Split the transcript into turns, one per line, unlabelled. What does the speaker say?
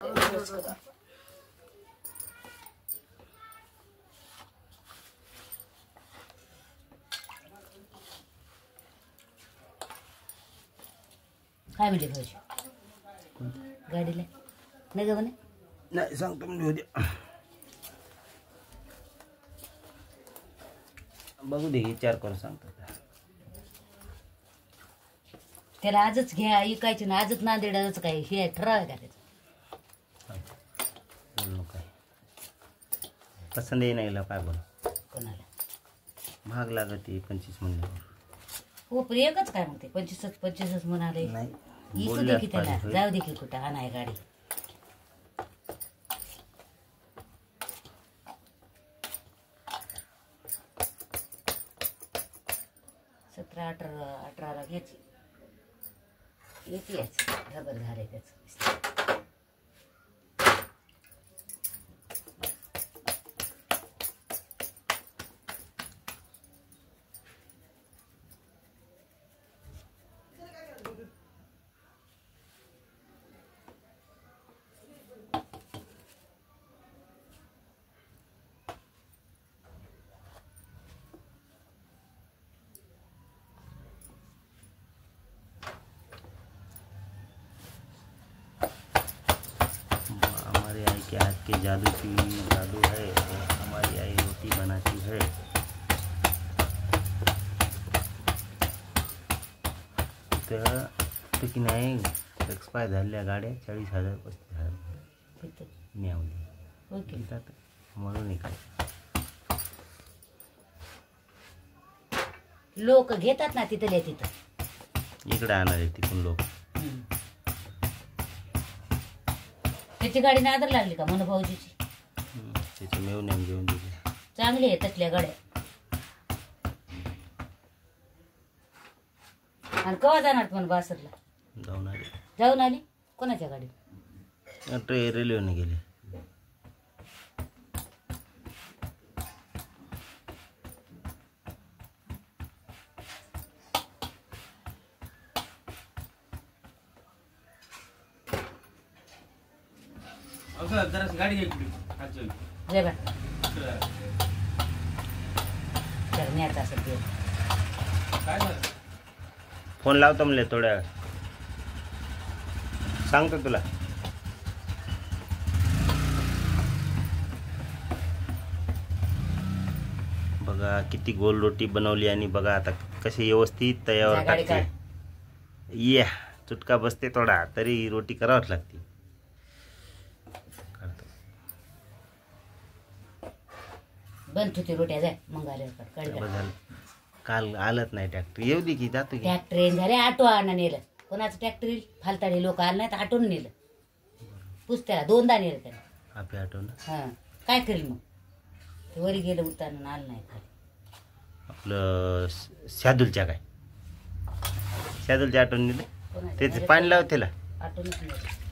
काय म्हणजे भाऊजी गाडीला नाही ग म्हणे
नाही सांगतो म्हणजे उद्या बघू दे विचार करून सांगतो
त्याला आजच घ्या ऐकायचं ना आजच नांदेडाच काय हे ठराव आहे का त्याचं
काय पसंत येई नाही काय बोल
कोणाला
महाग लागत 25 म्हणल्यावर
हो पण एकच काय म्हणते 25 म्हणाले
नाही
इकू दे की त्याला जाऊ दे की कुठं आणाय गाडी 17-18 घ्यायची येते रबर झाले त्याच
के हाथ के जादू है हमारी आई रोटी बनाती है तर की नाही एक्सपायर झालेल्या गाड्या 40,000 35,000 न्यावली म्हणून नाही काय
लोक घेतात ना तिथल्या तिथं
इकडे आणणार आहे तिकडून लोक
त्याची गाडी नादर लागली का मनू भाऊजीची
त्याची मेवण्यान घेऊन दिली
चांगली आहे तसल्या गाड्या आणि केव्हा जाणार पण बासरला जाऊन आली कोणाच्या गाडीत
रेल्वेने गेली गाडी
करण्याचा
फोन लावतो म्हणले थोड्या सांगतो तुला बघा किती गोल रोटी बनवली आणि बघा आता कशी व्यवस्थित तयावर टाकते या चुटका बसते थोडा तरी रोटी करावंच लागते
बंद होती रोट्या जाय मग आल्यावर
काल आलत नाही ट्रॅक्टर येऊ दे की जातो
ट्रॅक्टर येईन झाले ऑटो आणा नेलं कोणाचं ट्रॅक्टर येईल फालताडे लोक आले नाही तर ऑटोन नेलं पुसत्याला 2दा नेलं त्याला
आपल्या ऑटोनं
हां काय करेल मग वरी गेलं उतारून आलं नाही खाली
आपलं शॅदुलच्या काय शॅदुलच्या ऑटोन नेलं त्याचं पाणी लाव त्याला
ऑटोनच नेलं